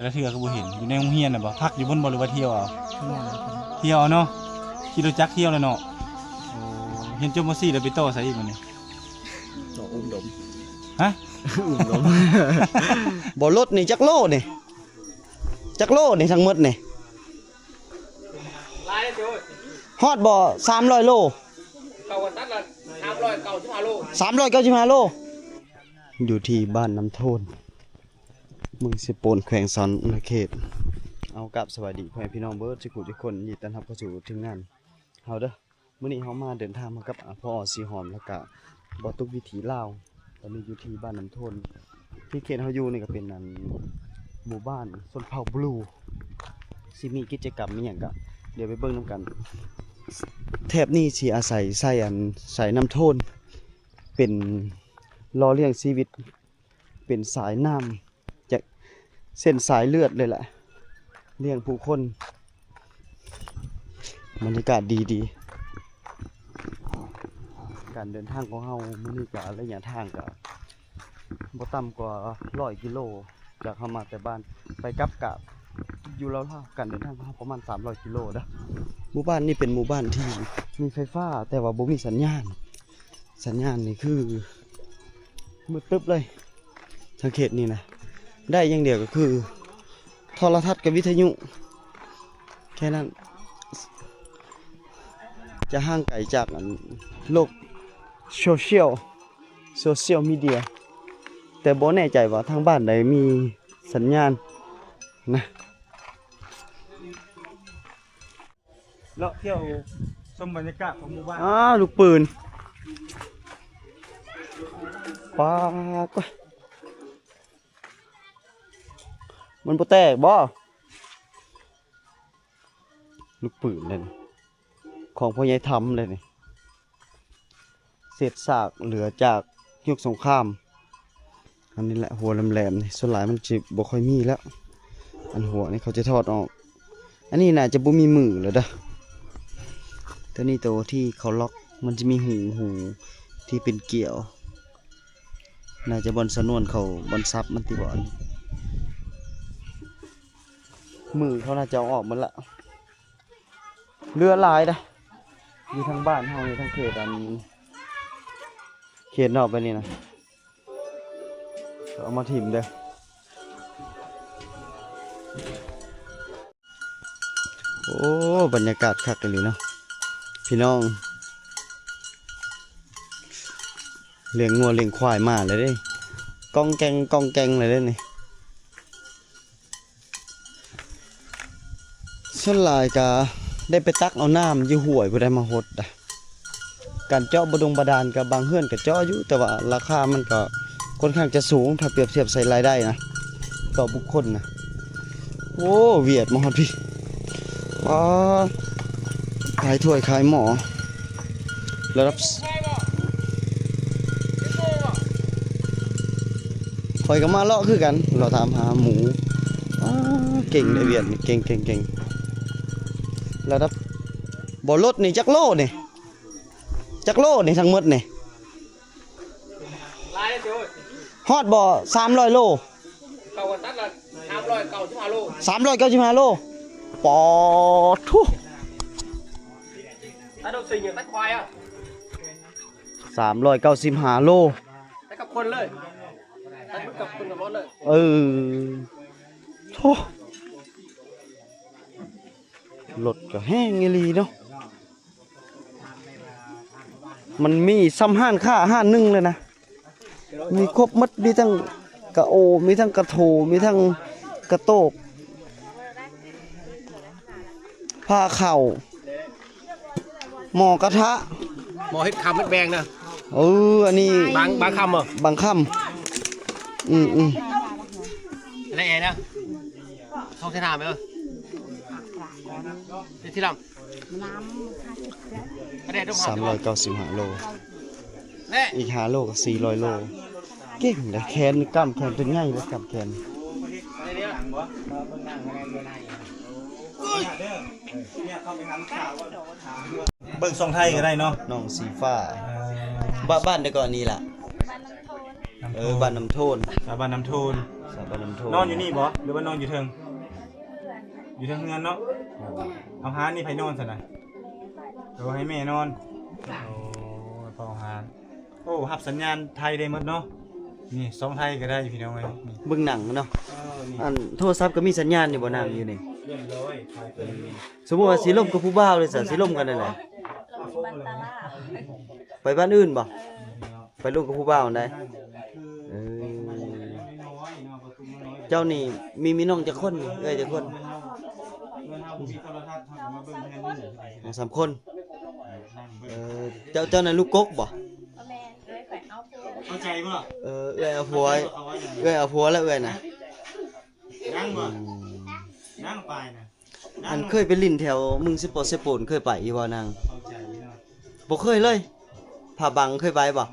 แล้วเทื่อก็บ่เห็นอยู่ในโรงเรียนน่ะบ่พักอยู่บนบ่หรือว่าเที่ยวเอาเที่ยวเนาะขี่รถจักรเที่ยวแล้วเนาะโอ้เห็นจบม.4แล้วไปต่อไสอีกบัดนี้ต่ออุ้มดมฮะอุ้มดมบ่รถนี่จักโลนี่จักโลนี่ทั้งหมดนี่ฮอดบ่300โลเก่าตัดละ395โล395โลอยู่ที่บ้านน้ำโทนเมืองสิโปนแขวงสอนนเขตเอากับสวัสดีพ่อแม่พี่น้องเบิดทุกคนยินดีต้อนรับเข้าสู่ทีมงานเฮาเด้อมื้อนี้เฮามาเดินทางมากับพ่อสีหอมแล้วก็บ่ตุกวิถีลาวตอนนี้อยู่ที่บ้านน้ำโทนที่เขตเฮาอยู่นี่ก็เป็นอันหมู่บ้านชนเผ่าบลูสิมีกิจกรรมมีหยังก็เดี๋ยวไปเบิ่งนํกันแถบนี้สิอาศัยใส่น้ำโทนเป็นรอเลี้ยงชีวิตเป็นสายน้ำจากเส้นสายเลือดเลยแหละเลี้ยงผู้คนบรรยากาศดีการเดินทางของเฮามื้อนี้ก็ระยะทางก็บ่ต่ำกว่า100กิโลจากเฮามาแต่บ้านไปกลับกับอยู่แล้วการเดินทางของเฮาประมาณ300กิโลเด้อหมู่บ้านนี้เป็นหมู่บ้านที่มีไฟฟ้าแต่ว่าบ่มีสัญญาณนี่คือมืดตึ๊บเลยทางเขตนี้นะได้อย่างเดียวก็คือโทรทัศน์กับวิทยุแค่นั้นจะห่างไกลจากโลกโซเชียลมีเดียแต่บ่แน่ใจว่าทางบ้านใดมีสัญญาณนะเลาะเที่ยวชมบรรยากาศของหมู่บ้านลูกปืนปาก็มันบ่แตกบ่ลูกปืนเลยของพ่อใหญ่ทำเลยนี่เศษซากเหลือจากยุคสงครามอันนี้แหละหัวแหลมๆนี่ส่วนหลายมันจะบ่ค่อยมีแล้วอันหัวนี่เขาจะทอดออกอันนี้น่าจะบ่มีมือแล้วเด้อตัวนี้ตัวที่เขาล็อกมันจะมีหูที่เป็นเกี่ยวน่าจะบนสนวนเขาบนซับมันติบอนมือเขาน่าจะออกมันละเรือลายนะอยู่ทางบ้านเฮาอยู่ทางเขตเขตนอกไปนี่นะเอามาถิ่มเด้อโอ้บรรยากาศคักเลยเนาะพี่น้องเลี้ยงงัวเลี้ยงควายมาเลยเด้กองแกงเลยเด้นี่ส่วนหลายก็ได้ไปตักเอาน้ำอยู่ห้วยบ่ได้มาหดอ่ะการเจาะบาดาลกับบางเฮือนก็เจาะอยู่แต่ว่าราคามันก็ค่อนข้างจะสูงถ้าเปรียบเทียบใส่รายได้นะต่อบุคคลนะโอ้เวียดมาฮอดพี่ขายถ้วยขายหม้อแล้วรับคอยก็มาเลาะคือกันเราตามหาหมูเก่งเลยเวียดเก่งแล้วรับบ่รถนี่จักโลนี่ทั้งหมดนี่ฮอดบ่300โลเก่าตัดละ395โลปอทุตัดเอาสิ่งอย่างตัดควายอ่ะ395โลตัดกับคนเลยตัดกับคนกับรถเลยทุรถก็แห้งอีหลีเนาะมันมีซ้ำห้านค่าห้านนึงเลยนะมีครบมัดมีทั้งกระโอมีทั้งกระโถมีทั้งกระโตกผ้าเข่าหม้อกระทะหม้อเฮ็ดคำเฮ็ดแบงนะอันนี้บางคำเหรอบางคำอะไรเองนะท้องเส้นทางไหมที่ลำ395โลอีก5โลก็400โลเก่งแต่แขนกล้ามแขนเป็นง่ายเลยกล้ามแขนเบิ่งช่องไทยก็ได้เนาะน้องสีฟ้าบ้านแต่ก่อนนี้ล่ะบ้านน้ำโทนบ้านน้ำโทน สาวบ้านน้ำโทน นอนอยู่นี่บ่หรือว่านอนอยู่เทิงอยู่เทิงเฮือนเนาะเอาหานี่ไผนอนซะนะหรือว่าให้แม่นอนโอ้พอหาโอ้รับสัญญาณไทยได้หมดเนาะนี่สองไทยก็ได้พี่น้องเอ้ยนี่ เบิ่งหนังเนาะ นี่ อันโทรศัพท์ก็มีสัญญาณอยู่บ่นั่งอยู่นี่ เรียบร้อยไทยเป็นนี่ สมมุติว่าสิล่มกับผู้บ่าวเลยซะสิล่มกันได้แหละ เราอยู่บันตาล่า ไปบ้านอื่นบ่ไปล่มกับผู้บ่าวได้เออเจ้านี่มีน้องจักคนนี่เอ้ยจักคน เงินเฮาบ่มีโทรทัศน์เฮาก็มาเบิ่งแทนนี่ 2 3คนเจ้านั่นลูกกกบ่ แม่เลยแขวนเอาปู เข้าใจบ่ เอ้ยเอาผัวเอ้ยเอาผัวแล้วเอ้ยน่ะ นั่งบ่นั่งไปนะ อันเคยไปลิ้นแถวมึงสิโปเซโปนเคยไปอีบ่นาง เข้าใจเนาะ บ่เคยเลยผาบังเคยไปบ่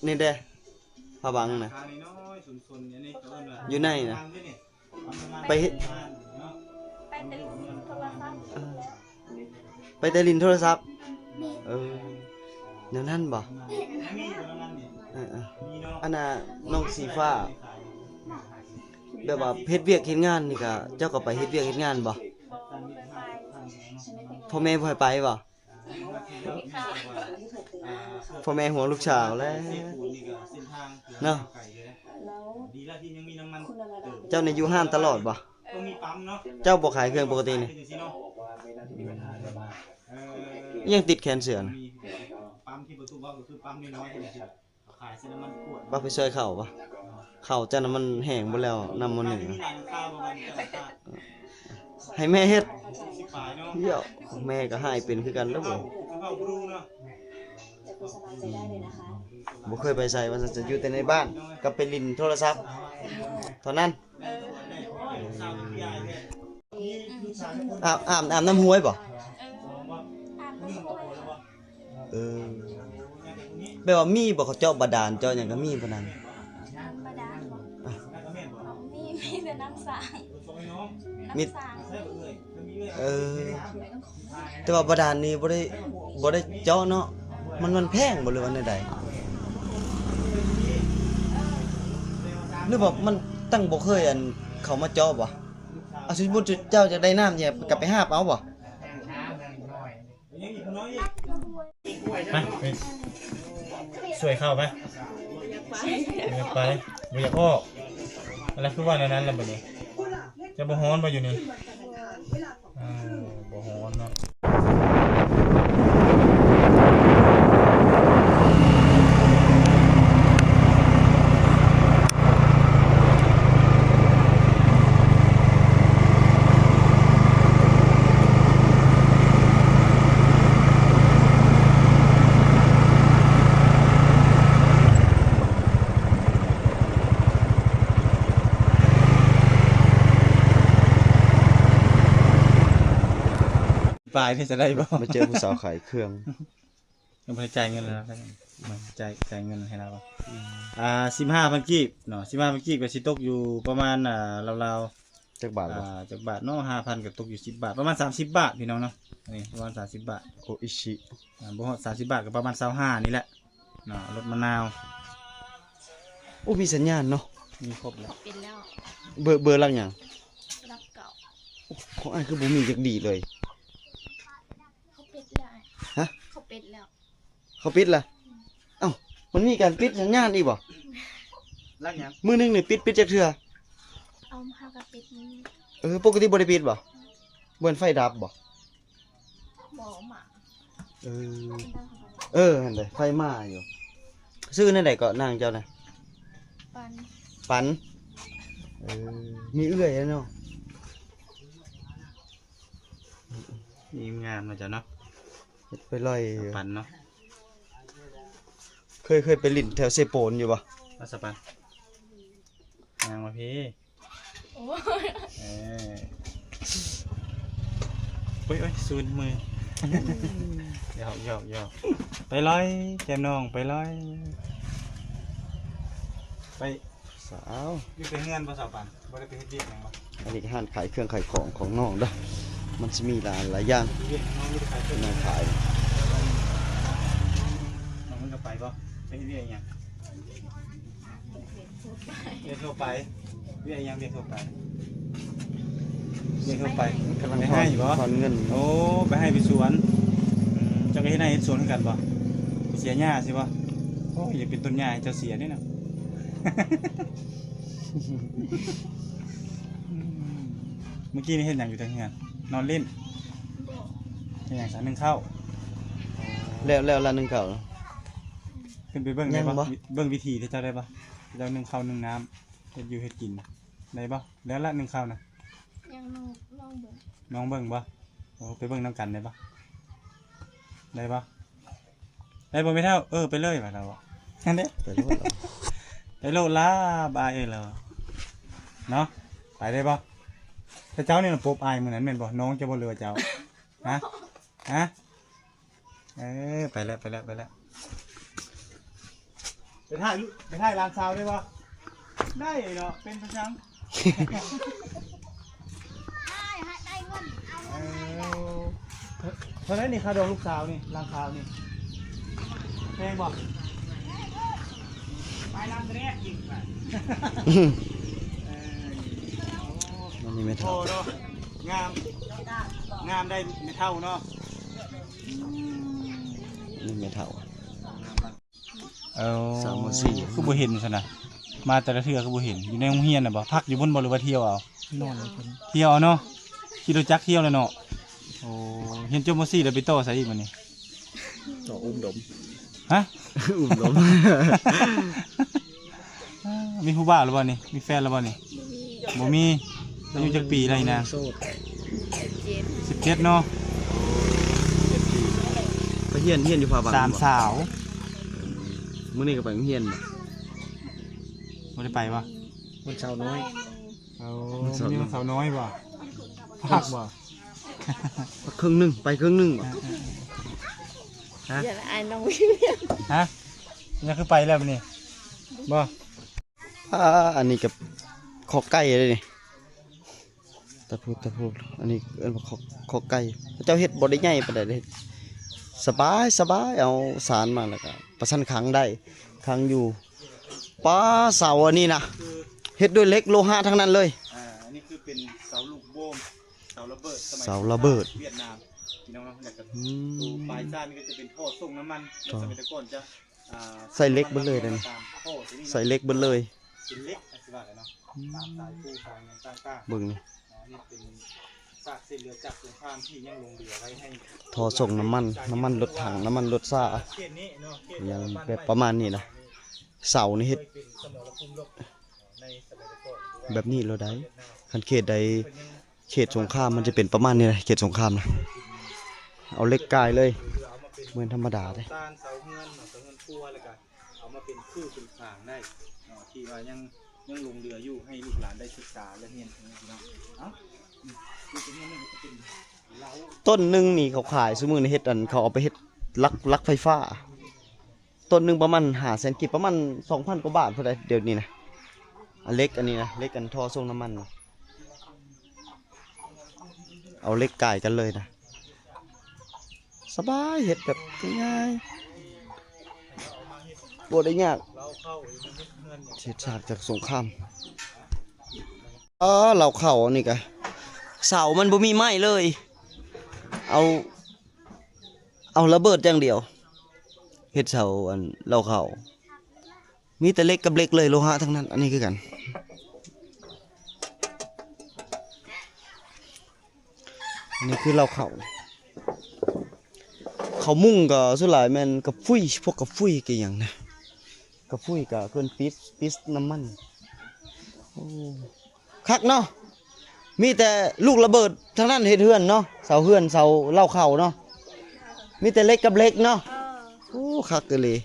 นี่เด้ผาบังน่ะ ทางน้อยๆสุนๆอันนี้ก็เอิ้นว่า อยู่ในน่ะ ไปเฮ็ด ไปติดโทรศัพท์ ไปแต่ลิ้นโทรศัพท์เออแนวนั้นบ่เออๆอันน่ะน้องสีฟ้าแบบว่าเฮ็ดเวียกเฮ็ดงานนี่ก็เจ้าก็ไปเฮ็ดเวียกเฮ็ดงานบ่ บอกไปไป พ่อแม่บ่ให้ไปบ่ พี่ค่ะ พ่อแม่ห่วงลูกสาวแล้วเนาะ แล้ว ดีแล้วที่ยังมีน้ำมัน คุณอะไรล่ะ เจ้านี่อยู่ห้านตลอดบ่ ต้องมีปั๊มเนาะ เจ้าบ่ขายเครื่องปกตินี่ เป็นจังซี่เนาะยังติดแขนเสือนะ มีปั๊มที่ประตูบ้านก็คือปั๊มน้อยๆที่นี่ขายเส้นน้ำมันขวด บ่ไปช่วยเขาบ่เขาเจ้าน่ะมันแห้งบ่แล้วน้ำมันนี่ มีร้านข้าวประมาณจะราคา ให้แม่เฮ็ด 10บาทเนาะ เดี๋ยวแม่ก็ให้เป็นคือกันแล้วบ่ เข้าครูเนาะ แต่คุณสบายใจได้เลยนะคะ บ่เคยไปใส่ว่าจะอยู่แต่ในบ้านกับไปลิ้นโทรศัพท์เท่านั้นอาบน้ำห้วยบ่ อ่านไม่ค่อยค่ะ เออแปลว่ามีบ่เขาเจาะบาดาลเจาะหยังก็มีปานนั้น น้ำประดานบอกมีแต่น้ำสาง มี น้ำสาง เออแต่ว่าบาดาลนี่บ่ได้เจาะเนาะมันแพงบ่หรือว่าใดๆหรือว่ามันตั้งบ่เคยอันเขามาเจาะบ่เอาสมมุติเจ้าจะได้น้ำเนี่ยกลับไปหาบเอาบ่ ไปสวยเข้าไหมอยากไปบ่อยากออกอะไรคือว่าในนั้นล่ะบัดนี้จะบ่ฮ้อนบ่อยู่นี่บ่ฮ้อนเนาะ ปลายที่จะได้บ่ มาเจอผู้สาวขายเครื่อง ยังบ่ได้จ่ายเงินแล้วครับมันจ่ายเงินให้เรา15,000กีบเนาะ15,000กีบก็สิตกอยู่ประมาณราว จักบาท ๆ บ่ จากบาทเนาะ 5,000ก็ตกอยู่10บาทประมาณ30บาทพี่น้องเนาะนี่ประมาณ30บาท โออิชิ บ่ฮอด30บาทก็ประมาณ25นี่แหละเนาะรถมะนาว โอ้มีสัญญาณเนาะ มีครบแล้ว เป็นแล้ว เบอร์หลังหยัง รับเก่า ของอันคือบ่มีจักดีเลย เขาปิดแล้ว ฮะ เขาปิดแล้ว เขาปิดล่ะเอ้ามันมีการปิดสัญญาณอีกบ่ รักหยัง มื้อหนึงนี่ปิดจักเทื่อ เอาผ้ากระปิดนี้ ปกติบ่ได้ปิดบ่เบิ่นไฟดับบ่ บอกหมา หั่นเลยไฟมาอยู่ซื้อนั่นใดก็นางเจ้าน่ะ ปัน ปันมีเอื้อยแล้วเนาะ มีงานมาจ้ะเนาะ เฮ็ดไปลอยอยู่ ปันเนาะ เคยไปลิ้นแถวเซโปนอยู่บ่ มาสปันงานมาพี่ โอ้ เอ้ยซูนมือ หยอกไปร้อยแจมน้องไปร้อยไป สาว อยู่เป็นเงินบ่สาวปันบ่ได้ไปเฮ็ดเวียกหยังบ่ อันนี้ก็ห้านขายเครื่องขายของของน้องเด้อมันสิมีหลายอย่าง เวียกน้องอยู่ไปขายเครื่อง น้องขาย น้องมันก็ไปบ่ไปเฮ็ดเวียกหยัง เสี เรียกทั่วไปเรียกยังเรียกทั่วไปเรียกทั่วไปกำลังให้บ่ ถอนเงิน โอ้ไปให้ไปสวนเจ้าก็เฮ็ดให้เฮ็ดสวนคือกันบ่ไปเสียหญ้าสิบ่โอ้ยอย่าเป็นต้นหญ้าให้เจ้าเสียนี่นะ เมื่อกี้นี่เฮ็ดหยังอยู่ทางเฮือนนอนเล่นเฮ็ดหยังสักนึงเข้า แล้วละนึงเก่า ขึ้นไปเบิ่งได้บ่ ยังบ่ เบิ่งวิธีที่เจ้าได้บ่เจ้านึ่งข้าวนึ่งน้ำเฮ็ดอยู่เฮ็ดกินได้บ่แล้วละนึ่งข้าวนะ ยังลองเบิ่ง น้องเบิ่งบ่โอ้ไปเบิ่งนํกันได้บ่ได้บ่ได้บ่ไม่เท่าไปเลยว่าเราอ่ะนั่นเด้ ไปโลด ไปโลดลาบายเราเนาะไปได้บ่ถ้าเจ้านี่น่ะปบอายมื้อนั้นแม่นบ่น้องจะบ่เหลือเจ้าฮะฮะไปแล้วไปถ่ายร้านซาวได้บ่ได้เนาะเป็นประจำ ได้เงินเอา เพราะนั้นนี่ค่าดองลูกสาวนี่ราคานี่แพงบ่ไปร้านแรกอีกไป มันนี่ไม่ โท เท่า เนาะงามได้ไม่เท่าเนาะ นี่ไม่เท่า 3 4 คือบ่เห็นซั่นน่ะมาแต่ละเทื่อคือบ่เห็นอยู่ในโรงเรียนน่ะบ่พักอยู่บนบ่หรือว่าเที่ยวเอา นอนเลยคน เที่ยวเอาเนาะขี่รถจักรเที่ยวแล้วเนาะโอ้เห็นจบม.4 แล้วไปต่อไสอีกมื้อนี้ ต่ออุ้มดม ฮะ อุ้มดม มีผู้บ่าวหรือบ่นี่มีแฟนหรือบ่นี่บ่มีอายุจักปีไรนะ โสด 17เนาะ ไปเฮียนอยู่พาบัง สามสาว มื้อนี้ก็ไปเฮียน บ่ได้ไปบ่ คนชาวน้อย เอานี่มันสาวน้อยบ่พักบ่ ครึ่งหนึงไปครึ่งหนึงบ่ อย่าอายน้องวิว ฮะนี่คือไปแล้วบัดนี้บ่ อันนี้กับขอไก่เลยนี่ตะพูดอันนี้เอิ้นว่าขอไก่เจ้าเฮ็ดบ่ได้ใหญ่ปานใดเด้สบายเอาสารมาแล้วก็ประชันขังได้ขังอยู่ป้าเสาอันนี้นะเฮ็ดด้วยเหล็กโลหะทั้งนั้นเลย อันนี้คือเป็นเสาลูกโบมเสาระเบิดสมัย เสาระเบิด เวียดนามพี่น้องๆอยากจะ อื ดู ม ปลายซ่านี่ก็จะเป็นท่อส่งน้ำมัน ท่อ สมัยแตะก่อนจะใส่เหล็กเบิดเลยเด้อนี่ ตามท่อที่นี่ ใส่เหล็กเบิดเลย เป็นเหล็กอธิบายเลยเนาะตามสายคู่สายเงินต่าง เบิ่งนี่ ๆนี่เป็นซากเส้นเรือจากสงครามที่ยังลงเรือไว้ให้ ท่อส่งน้ำมันรถถังน้ำมันรถซ่า เขตนี้เนาะเขต ยังแบบประมาณนี้นะเสานี่เฮ็ด เป็นสมรภูมิโลกในสมัยแตะก่อน แบบนี้เราได้คันเขตใดเขตสงครามมันจะเป็นประมาณนี้นะเขตสงครามนะเอาเหล็กกายเลยเหมือนธรรมดาเด้ ตานเสาเงินเสาเงินพัวแล้วก็เอามาเป็นคือเป็นขางได้เนาะที่ว่ายังลงเรืออยู่ให้ลูกหลานได้ศึกษาและเรียนเนาะเอ้าดูตรงนี้มันก็จะเป็นเล้า ต้นหนึงนี่เขาขายซุมื้อนี้เฮ็ดอันเขาเอาไปเฮ็ดลักไฟฟ้าต้นหนึงประมาณ500,000กิบประมาณ 2,000 กว่าบาทพุ่นใดเดี๋ยวนี้นะอันเล็กอันนี้นะเล็กอันท่อส่งน้ำมันนะเอาเหล็กกายกันเลยนะสบายเฮ็ดแบบง่ายๆบ่ได้ยาก เราเข้าเงินอย่าง เศษซากจากสงครามเราเข้าอันนี้กะเสามันบ่มีไม้เลย เอาระเบิดอย่างเดียวเฮ็ดเสาอันเราเข้ามีแต่เหล็กกับเหล็กเลยโลหะทั้งนั้น อันนี้คือกันอันนี้คือเราเข้าเขามุ่งก็สุดหลายแม่นกับฟุ้ยพวกกับฟุ้ยก็หยังนะกับฟุ้ยก็เกินปิสน้ำมันโอ้คักเนาะมีแต่ลูกระเบิดทั้งนั้นเฮ็ดเฮือนเนาะเสาเฮือนเสาเล่าเข่าเนาะมีแต่เล็กกับเล็กเนาะโอ้คักเกเลย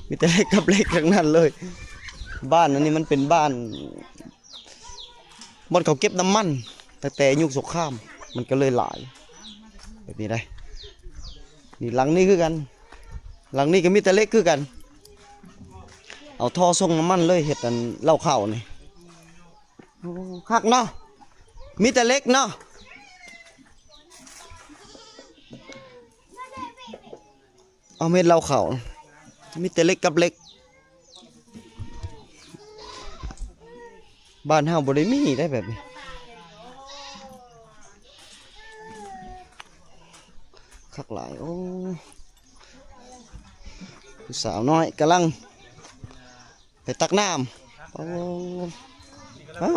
มีแต่เล็กกับเล็กทั้งนั้นเลย บ้านอันนี้มันเป็นบ้านบ่อนเขาเก็บน้ำมันตั้งแต่ยุคสงครามมันก็เลยหลายแบบนี้ได้นี่หลังนี้คือกัน หลังนี้ก็มีแต่เล็กคือกัน เอาท่อส่งน้ำมันเลยเห็ดอันเหล้าข้าวนี่โอ้คักเนาะมีแต่เล็กเนาะเอาเม็ดเหล้าข้าวมีแต่เล็กกับเล็ก บ้านเฮาบ่ได้มีได้แบบนี้คักหลายโอ้ผู้สาวน้อยกำลังไปตักน้ำโอ้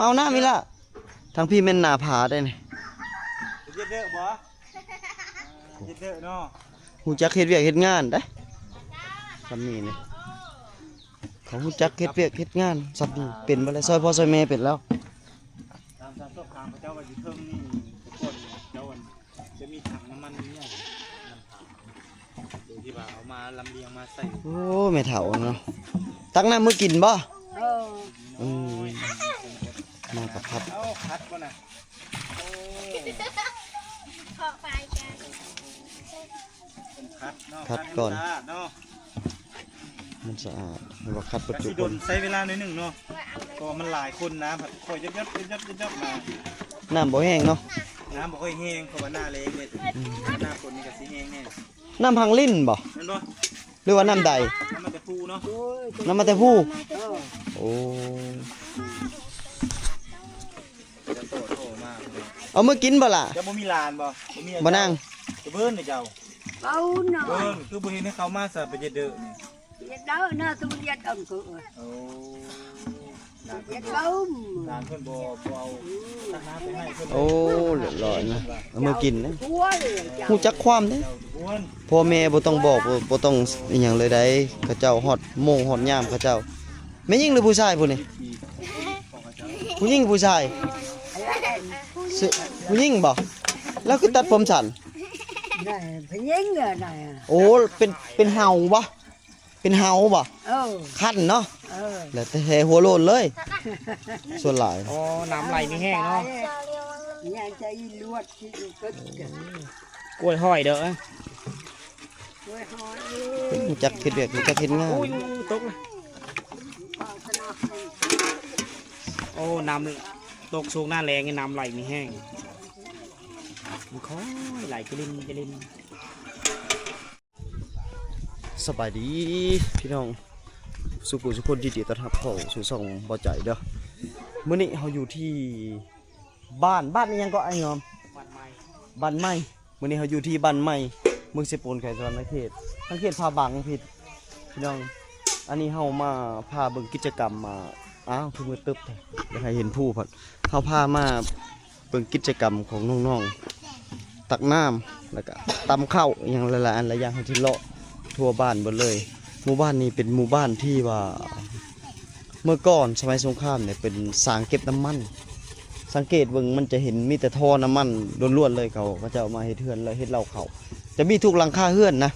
เอาน้ำอีกละทางพี่แม่นนาผาได้นี่ เย็ดเด้อบ่เย็ดเด้อเนาะ ฮู้จักเฮ็ดเวียกเฮ็ดงานได้ซำนี้นี่เขาฮู้จักเฮ็ดเวียกเฮ็ดงานซำนี้เป็นบ่ได้ซอยพ่อซอยแม่เป็นแล้ว ตามสอบถามพระเจ้าว่าอยู่เทิงนี่ทุกคนเจ้าจะมีถังน้ำมันเนี่ยน้ำถังโดยที่ว่าเอามาลำเลียงมาใส่ โอ้แม่เฒ่าเนาะตักน้ำมื้อกินบ่อืมมากับพัด เอาคัดก่อนนะโอ้ ขอไฟกัน เป็นคัดเนาะ คัดก่อน คัดเนาะ มันสะอาดมันบ่คัดปัจ กะ จุ สิ บั โด น นใช้เวลาหน่อยหนึงเนาะก็มันหลายคนนะแบบคอยยับมา น้ำบ่แห้งเนาะ น้ำบ่ค่อยแห้งเพราะว่าหน้าเล็กเลยหน้าฝนนี่ก็สิแห้งแน่ น้ำพังลิ้นบ่ นั่นบ่ หรือว่าน้ำใด น้ำมันจะฟูเนาะ น้ำมาแต่ผู้โอ้ จะโตมากเลย เอามื้อกินบ่ล่ะ จะบ่มีลานบ่มี บ่นั่ง จะเบิ้นเลยเจ้า bao nè เบิ้นคือบ่เห็นให้เขามาซะไปเย็ดเด้อนี่ Việt đó nó tôi Việt đồng cự โอ้ลานเพิ่น Việt bông ลานเพิ่นบ่เอาตักน้ำไปให้เพิ่น โอ้เรียบร้อยนะเอามื้อกินนะ cua liền ฮู้จักความเด้ เจ้าอ้วน พ่อแม่บ่ต้องบอกบ่ต้องอีหยังเลยได้เขาเจ้าฮอดโมงฮอดยามเขาเจ้าแม่หญิงหรือผู้ชายผู้นี้ผู้หญิงผู้ชายสิผู้หญิงบ่แล้วคือตัดผมสั้น này phải nhính rồi này โอ้เป็นเห่าบ่เป็นเห่าบ่ คันเนาะ แล้วแต่หัวโลนเลย ส่วนหลาย อ๋อน้ำไหลไม่แห้งเนาะ nhà chạy luộc thì cất กล้วยห้อยเด้อ quay hỏi รู้จักเฮ็ดเวียกรู้จักเฮ็ดงาน อุ้ยตกนะโอ้น้ำตกสูงหน้าแรงไงน้ำไหลไม่แห้งมันค่อยไหลจะลิน สบายดีพี่น้องสุขุสุคนยินดีต้อนรับเข้าสู่ช่องบ่ใจเด้อมื้อนี้เฮาอยู่ที่บ้านนี้ยังก็ไอ้ยอม วันใหม่ บ้านใหม่มื้อนี้เฮาอยู่ที่บ้านใหม่เมืองเสปนไขสวรรณเขตทางเขตพาบังผิดพี่น้องอันนี้เฮามาพาเบิ่งกิจกรรมมาอ้าวคือมือตึบแท้อยากให้เห็นผู้พัดเฮาพามาเบิ่งกิจกรรมของน้องๆตักน้ำแล้วก็ตำข้าวอหย่างหลายๆอันหลายอย่างเฮาที่เลาะทั่วบ้านเบิดเลยหมู่บ้านนี้เป็นหมู่บ้านที่ว่าเมื่อก่อนสมัยสงครามเนี่ยเป็นสางเก็บน้ำมันสังเกตเบิ่งมันจะเห็นมีแต่ท่อน้ำมันล้วนๆเลยเขาจะเอามาเฮ็ดเฮือนแล้วเฮ็ดเหล้าเขาจะมีทุกหลังคาเฮือนนะ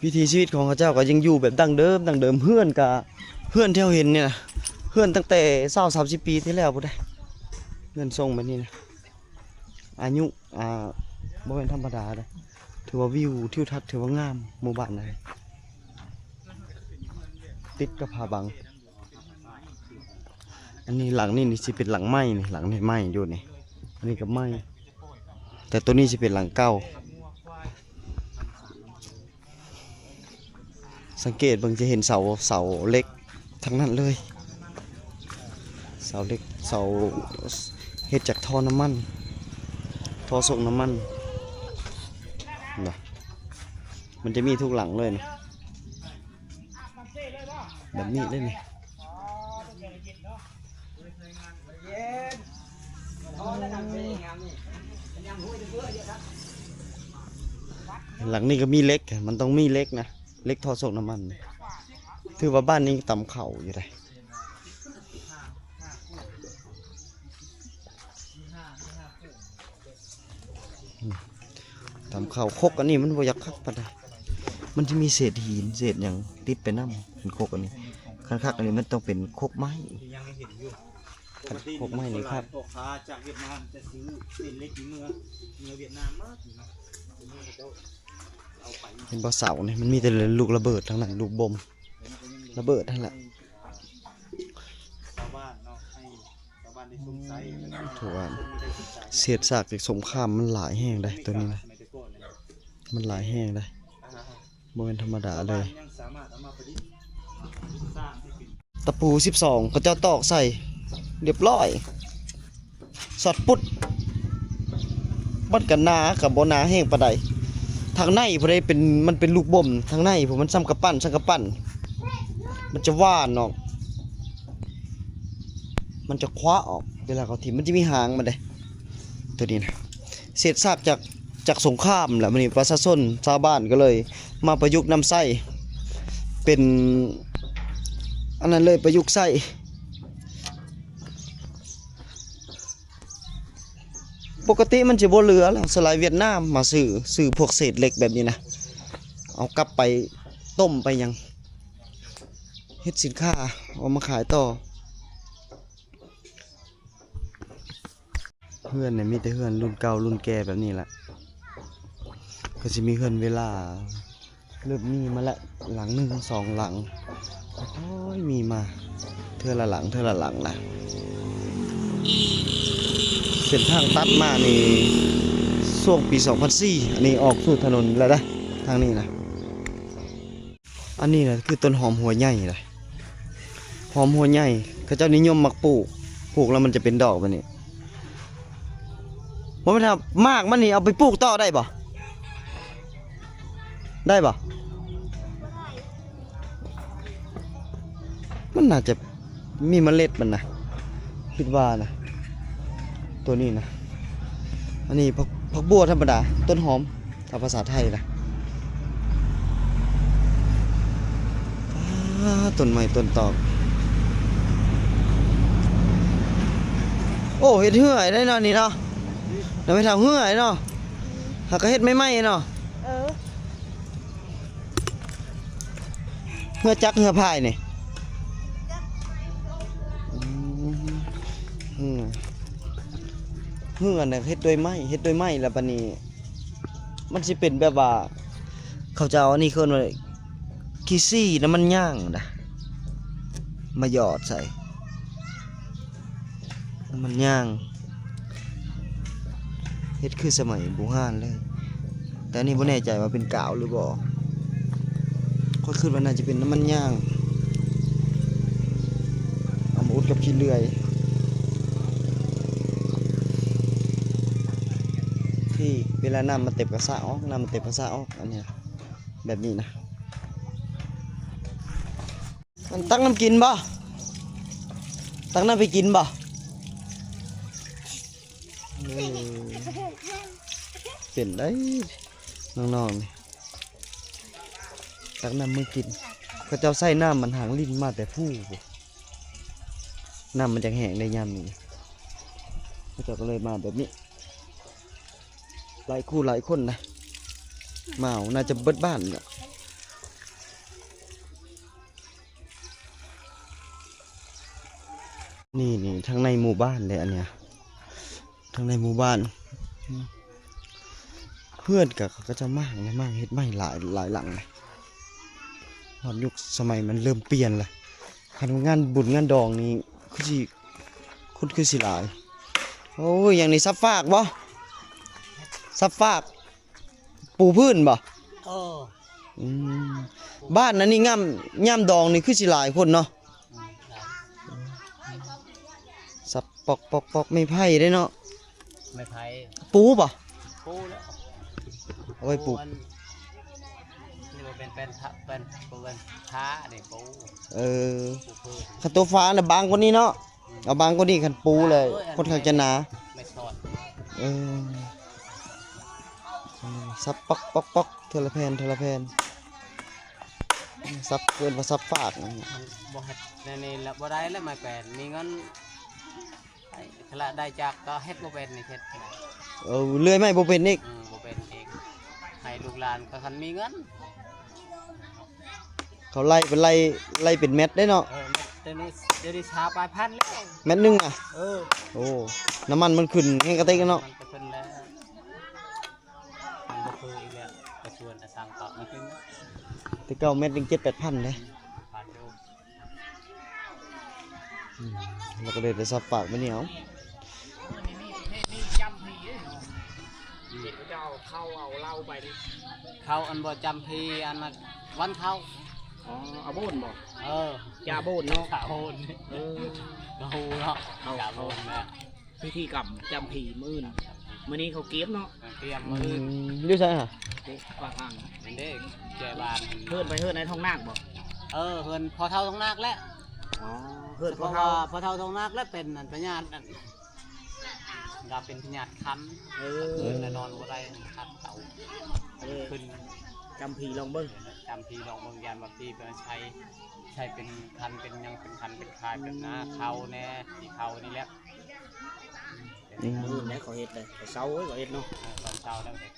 วิถีชีวิตของเขาเจ้าก็ยังอยู่แบบดั้งเดิมเฮือนกะเฮือนที่เราเห็นเนี่ยนะเฮือนตั้งแต่20-30 ปีที่แล้วพุ่นได้เฮือนทรงแบบนี้นะอายุบ่เป็นธรรมดาเลยถือว่าวิวทิวทัศน์ถือว่างามหมู่บ้านเลยติดกับผาบังอันนี้หลังนี่สิเป็นหลังไม้นี่หลังนี่ไม้อยู่นี่อันนี้ก็ไม้แต่ตัวนี้สิเป็นหลังเก่าสังเกตเบิ่งจะเห็นเสาเล็กทั้งนั้นเลยเสาเล็กเสาเฮ็ดจากท่อน้ำมันท่อส่งน้ำมันนะมันจะมีทุกหลังเลยนะแบบนี้เลยนี่หลังนี้ก็มีเล็กมันต้องมีเล็กนะเล็กท่อส่งน้ำมันถือว่าบ้านนี้ต่ำเข่าอยู่เลยทำข้าวคกอันนี้มันบ่อยากคักปานใดมันจะมีเศษหินเศษอย่างติดไปน้ำเป็นคกอันนี้คักๆอันนี้มันต้องเป็นคกไม้ ที่ยังไม่เห็นอยู่ พวกไม้นี่ครับ พ่อค้าจากเวียดนามจะซื้อเป็นเล็กเมืองเวียดนามมากนะเอาไป เป็นบ่อเสาเนี่ยมันมีแต่ลูกระเบิดทั้งนั้นลูกบมระเบิดทั้งนั้น ชาวบ้านเนาะให้ชาวบ้านได้สงสัย ถูกว่าเศษซากจากสงครามมันหลายแห้งได้ตัวนี้นะมันหลายแห้งได้บ่เป็นธรรมดาเลย ยังสามารถเอามาประดิษฐ์สร้างให้เป็น ตะปู12เขาเจ้าตอกใส่เรียบร้อยสอดปุดบัดกันหนากับบ่หนาแห้งปานใดทางในบ่ได้เป็นมันเป็นลูกบ่มทางในผมมันซ้ำกระปั้นมันจะว่านออกมันจะคว้าออกเวลาเขาถิ่มมันจะมีหางมันเด้ตัวนี้นะเศษซากจากสงครามแหละมันนี่ประชาชนชาวบ้านก็เลยมาประยุกต์นำไส้เป็นอันนั้นเลยประยุกต์ไส้ปกติมันจะบ่เหลือแล้วสลายเวียดนามมาซื้อพวกเศษเหล็กแบบนี้นะเอากลับไปต้มไปยังเฮ็ดสินค้าเอามาขายต่อเพื่อนเนี่ยมีแต่เพื่อนรุ่นเก่ารุ่นแก่แบบนี้แหละก็จะมีเพื่อนเวลาเริ่มมีมาละหลัง1 2หลังโอ้ยมีมาเทื่อละหลังนะเส้นทางตัดมานี่ช่วงปี2004อันนี้ออกสู่ถนนแล้วนะทางนี้นะอันนี้นะคือต้นหอมหัวใหญ่เลยหอมหัวใหญ่เขาเจ้านิยมมักปลูกแล้วมันจะเป็นดอกแบบนี้ว่ามันทำมากมันนี่เอาไปปลูกต่อได้ป่ะได้ป่ะมันน่าจะมีเมล็ดมันนะคิดว่านะตัวนี้นะอันนี้ผักบัวธรรมดาต้นหอมตามภาษาไทยนะต้นไม้ต้นตอกโอ้เฮ็ดเหื่อยได้เนาะนี่เนาะเดี๋ยวไปทำเหื่อยเนาะหากก็เฮ็ดไม่ไหม้เนาะเหื่อจักเหื่อพายนี่เหื่อเนี่ยเฮ็ดด้วยไม้แล้วบัดนี้มันสิเป็นแบบว่าเขาจะเอาอันนี้เคิ้นว่าขี้ซี่น้ำมันย่างนะมาหยอดใส่น้ำมันย่างเฮ็ดคือสมัยโบราณเลยแต่อันนี้บ่แน่ใจว่าเป็นกาวหรือบ่ค่อยคิดว่าน่าจะเป็นน้ำมันย่างเอามาอุดกับขี้เลื่อยที่เวลาน้ำมันเต็มกระสะออกอันนี้แบบนี้นะมันตักน้ำกินบ่ตักน้ำไปกินบ่เป็นได้น้องๆนี่ตักน้ำมือกินเขาเจ้าใส่น้ำมันหางลิ้นมาแต่ผู้น้ำมันจะแห้งได้ยามนี้เขาเจ้าก็เลยมาแบบนี้หลายคู่หลายคนนะเมาน่าจะเบิดบ้านเนี่ยนี่ทางในหมู่บ้านเลยอันเนี้ยทางในหมู่บ้านเพื่อนกับเขาก็จะมากเฮ็ดไม่หลายหลังเลยตอนยุคสมัยมันเริ่มเปลี่ยนเลยคันงานบุญงานดองนี่คือสิหลายโอ้ยอย่างนี้ซับฟากบ่ซับฟากปูพื้นบ่บ้านนั้นนี่ย่ำดองนี่คือสิหลายคนเนาะสับปอกไม่ไผ่ได้เนาะไม่ไผ่ปูป่ะปูแล้วเอาไว้ปู นี่มันเป็นท้าเนี่ยปูขันตัวฟ้าน่ะบางกว่านี้เนาะเอาบางกว่านี้ขันปูเลยคนข้างจะหนาไม่สอดซับปอกเทละแผ่นซับเกินว่าซับฝากบ่เฮ็ดในละบ่ได้แล้วไม่เป็นมีเงินขละได้จากก็เฮ็ดบ่เป็นนี่เฮ็ดเลื่อยไม้บ่เป็นอีกบ่เป็นเองให้ลูกหลานก็คันมีเงินเขาไล่เป็นเม็ดได้เนาะเดี๋ยวนี้ชาปลายพันแล้วเม็ดนึงอ่ะโอ้น้ำมันมันขึ้นแห้งกระติกเนาะมันก็ขึ้นแล้วมันบ่คืออีกแล้วกระชวนสั่งต่อมันขึ้นแต่เก้าเม็ดนึง7-8,000เลยแล้วก็เลยไปซับปากไม่เหนียวเข้าเอาเหล้าไปดิเข้าอันบ่จำพีอันนั้นวันเข้า อ๋อเอาโบนบ่ Dạ ยาโบนเนาะ Thả hôn เออ Nó hù đó เอา Dạ เอา hôn nè พิธีกรรมจำผีมื้อมื้อนี้เขาเก็บเนาะ Kiêm อื mư มอยู่ไสฮะ เก็บฝากอ่าง Mình đi Chè bàn เพิ่นไปเพิ่นในท้องนาคบ่ Hơn phó thâu thông nạc lẽ อ๋อเพิ่น เพ พว ราะ ก ว่า เขา พอเท่าทองนักและเป็นอันพญาตนั่นเราเป็นพญาตคัน เอ เอ อ อแน่นอนว่าได้คันเต่า เออ ขึ้น จำผีลองเบิ่ง จำทีลองเมืองยานบางทีเป็นใช้เป็นคันเป็นยังเป็นคันเป็นคายแบบหน้าเขาแน่ที่เขานี่แหละ มื้อนี้เขาเฮ็ดเลยเขาเซาเขาเฮ็ดเนาะ ตอนเช้าแล้วเด็ก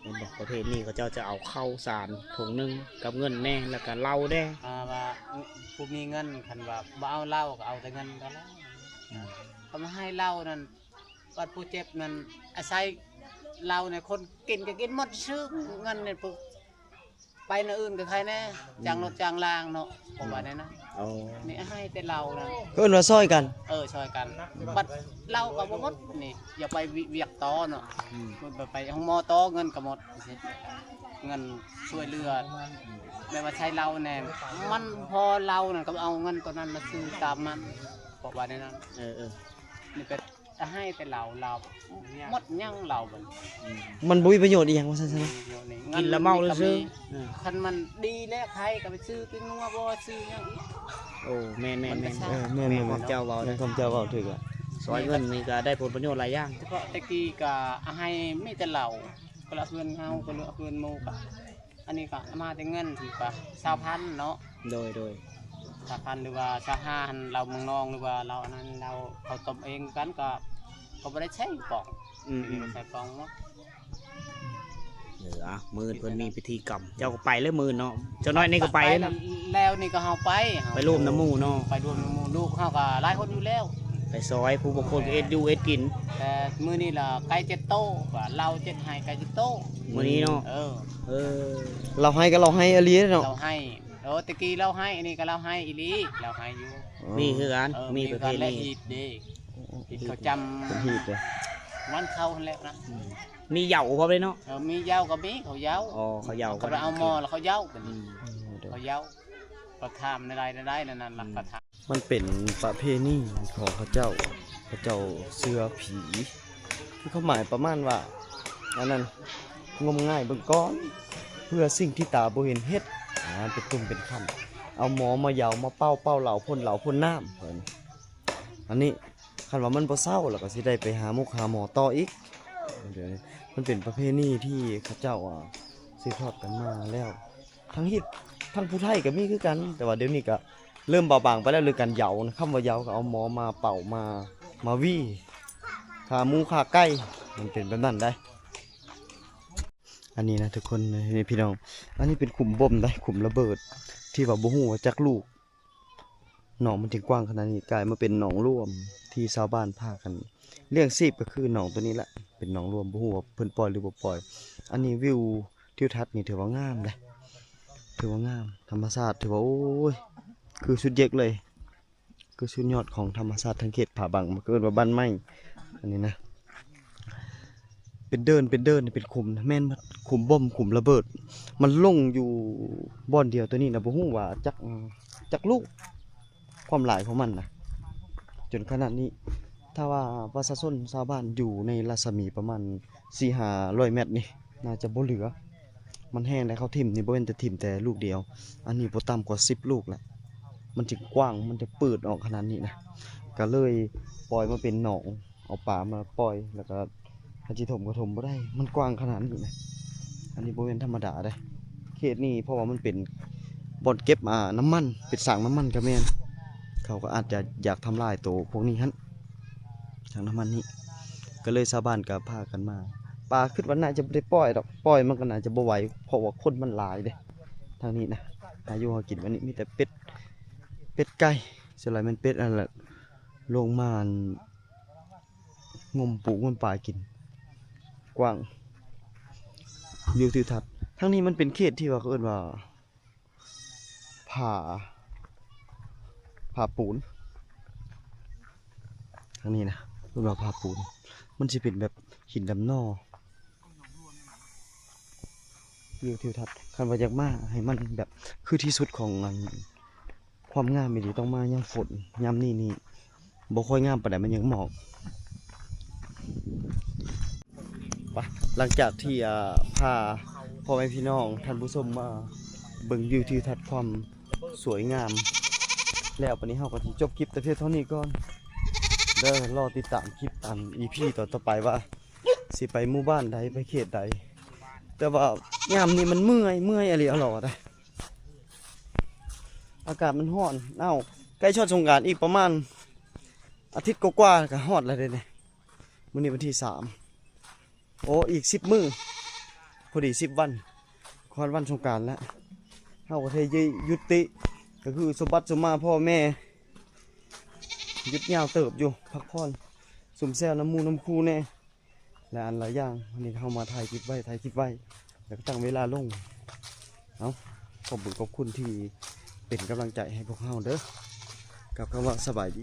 เห็นบอกประเภทนี้เขาเจ้าจะเอาข้าวสารถุงหนึงกับเงินแน่แล้วก็เหล้าแน่ ว่าผู้มีเงินคันว่าบ่เอาเหล้าก็เอาแต่เงินก็แล้วเขามาให้เหล้านั่นวัดผู้เจ็บนั่นอาศัยเหล้าเนี่ยคนกินก็กินหมดซื้อเงินเนี่ยปุ๊บไปในอื่นกับใครแน่จางรถจางรางเนาะผมว่าเนี่ยนะ เอา นี่ให้แต่เรานะ ก็เอิ้นว่าซอยกัน ช่วยกันบัดเรากับบ่หมดนี่อย่าไปเวียกต่อเนาะมันไปห้องหมอต่อเงินก็หมดเงินช่วยเหลือแม่ว่าใช้เราแน่มันพอเราน่ะก็เอาเงินตัวนั้นมาซื้อตามมันบอกว่าในนั้น เออ นี่ก็ให้แต่เราหมดยังเราบัด มันบ่มีประโยชน์อีหยังว่าซั่นซะเนาะ กินแล้วเมาเลยซื้อ คันมันดีแล้วใครก็ไปซื้อเป็นนัวบ่ซื้อหยังอีก โอ้แม่น เออแม่น แม่ แม่น ของเจ้าเว้า แม่ ได้ นคำเจ้าเว้าถูกอ่ะ ซอยเงินนี่ก็ได้ผลประโยชน์หลายอย่าง เฉพาะตะกี้ก็ให้มีแต่เหล่าก็ละเพื่อนเฮาก็ละเพื่อนหมู่ก็อันนี้ก็มาแต่เงินถือว่า20,000เนาะ โดย 20,000หรือว่า25,000เราเมืองนองหรือว่าเราอันนั้นเราเขาต้มเองกันก็บ่ได้ใช้ปอง อืม ใช้ปองเนาะ มื้อเพิ่นมีพิธีกรรมเจ้าก็ไปเลยมื้อเนาะเจ้าน้อยนี่ก็ไปเลยเนาะ แล้วนี่ก็เฮาไป ไปร่วมน้ำหมู่เนาะ ไปรวมน้ำหมู่ลูกเฮาก็หลายคนอยู่แล้ว ไปซอยผู้บางคนก็เอ็ดอยู่เอ็ดกิน แต่มื้อนี้ล่ะไก่7โตว่าเรา7ให้ไก่7โต มื้อนี้เนาะ เออ เออ เราให้ก็เราให้อลีเนาะ เราให้ตะกี้เราให้อันนี้ก็เราให้อีหลีเราให้อยู่ นี่คือการมีประเพ การและ ณี ฮีดเด้ฮีดเขาจ เป็นฮีดเลย ำวันเข้าหั่นแหล้วนะ มีเหย่าพร้อมเลยเนาะ มีเหย้าก็มีเขาเหย้า อ๋อเขาเหย่า เขาไปเอาหม้อแล้วเขาเหย้าเป็น อืม เขาเหย้าก็ทำในใดนั่นน่ะก็ท มันเป็นประเพณีของเขาเจ้าเสื้อผีที่เขาหมายประมาณว่าอันนั้นงมง่ายเบิ่งก้อนเพื่อสิ่งที่ตาบ่เห็นเฮ็ดเป็นตุ่มเป็นขั้นเอาหมอมาเหยามาเป้าเหล่าพ่นน้ำเพิ่นอันนี้คันว่ามันบ่เศร้าแล้วก็สิได้ไปหาหมอต่ออีกเดี๋ยวนี้มันเป็นประเพณีที่เขาเจ้าสืบทอดกันมาแล้วทั้งฮิตทั้งผู้ไทยก็มีคือกัน แต่ว่าเดี๋ยวนี้ก็เริ่มเบาบางไปแล้วเรื่องการเหยานะคำว่าเหยาก็เอาหมอมาเป่ามาวี่ขาหมูขาไก่มันเป็นแบบนั้นได้ อันนี้นะทุกคนนี่พี่น้องอันนี้เป็นขุมบ่มได้ขุมระเบิด ที่ว่าบ่ฮู้ว่าจักลูกหนองมันถึงกว้างขนาดนี้กลายมาเป็นหนองร่วมที่ชาวบ้านพากันเลี้ยงชีพก็คือหนองตัวนี้แหละเป็นหนองรวมบ่ฮู้ว่าเพิ่นปล่อยหรือบ่ปล่อย อันนี้วิวทิวทัศน์นี่ถือว่างามเลยถือว่างามธรรมชาติถือว่าโอ้ยคือสุดเยกเลยคือสุดยอดของธรรมชาติทั้งเขตผาบังมาเกิดว่าบ้านไม้อันนี้นะเป็นเดินเป็นขุมนะแม่นขุมบ่มขุมระเบิด มันลงอยู่บ่อนเดียวตัวนี้นะบ่ฮู้ว่าจักลูกความหลายของมันนะจนขนาดนี้ถ้าว่าประชาชนชาวบ้านอยู่ในรัศมีประมาณ 4-500 เมตรนี่น่าจะบ่เหลือมันแห้งแล้วเขาทิ่มนี่บ่แม่นแต่ทิ่มแต่ลูกเดียวอันนี้บ่ต่ำกว่า10ลูกแหละมันจึงกว้างมันจะเปิดออกขนาดนี้นะก็เลยปล่อยมาเป็นหนองเอาปลามาปล่อยแล้วก็ถ้าสิถมก็ถมบ่ได้มันกว้างขนาดนี้นะอันนี้บ่แม่นธรรมดาเด้เขตนี้เพราะว่ามันเป็นบ่อนเก็บน้ำมันเป็นสร้างน้ำมันก็แม่นเขาก็อาจจะอยากทำลายตัวพวกนี้หั่นสร้างน้ำมันนี้ก็เลยชาวบ้านก็พากันมาปลาคิดว่าน่าจะบ่ได้ปล่อยดอกปล่อยมันก็น่าจะบ่ไหวเพราะว่าคนมันหลายเด้ทางนี้นะอายุหากินวันนี้มีแต่เป็ดไก่ส่วนหลายมันเป็ดอันละลงมางมปูงมปลากินกว้างวิวทิวทัศน์ทั้งนี้มันเป็นเขตที่ว่าเขาเอิ้นว่าผาปูนทั้งนี้นะเอิ้นว่าผาปูนมันสิเป็นแบบหินดำนอ วิวทิวทัศน์คันว่าอยากมาให้มันแบบคือที่สุดของมันความงามไม่ดีต้องมายามฝนยามนี่บ่ค่อยงามปานใดมันยังหมอกไปหลังจากที่พาพ่อแม่พี่น้องท่านผู้ชมมาเบิ่งวิวทิวทัศน์ความสวยงามแล้ววันนี้เฮาก็สิจบคลิปแต่เพียงเท่านี้ก่อนเด้อรอติดตามคลิปตาม EP ต่อไปว่าสิไปหมู่บ้านใดไปเขตใดแต่ว่ายามนี้มันเมื่อยอะไรเอาหรอได้อากาศมันร้อนเอ้าใกล้ช่วงสงกรานต์อีกประมาณอาทิตย์กว่าๆก็ฮอดแล้วเด้เนี่ยมื้อนี้วันที่3โอ้อีก10มื้อพอดี10วันคอนวันสงกรานต์แล้วเฮาก็เทยุติก็คือสมบัติสมมาพ่อแม่หยุดยาวเติบอยู่พักผ่อนสุ่มแซวน้ำมูน้ำคูแน่และอันหลายอย่างวันนี้เข้ามาถ่ายคลิปไว้แล้วก็ตั้งเวลาลงเอาขอบคุณที่เป็นกำลังใจให้พวกเราเด้อกับคำว่าสบายดี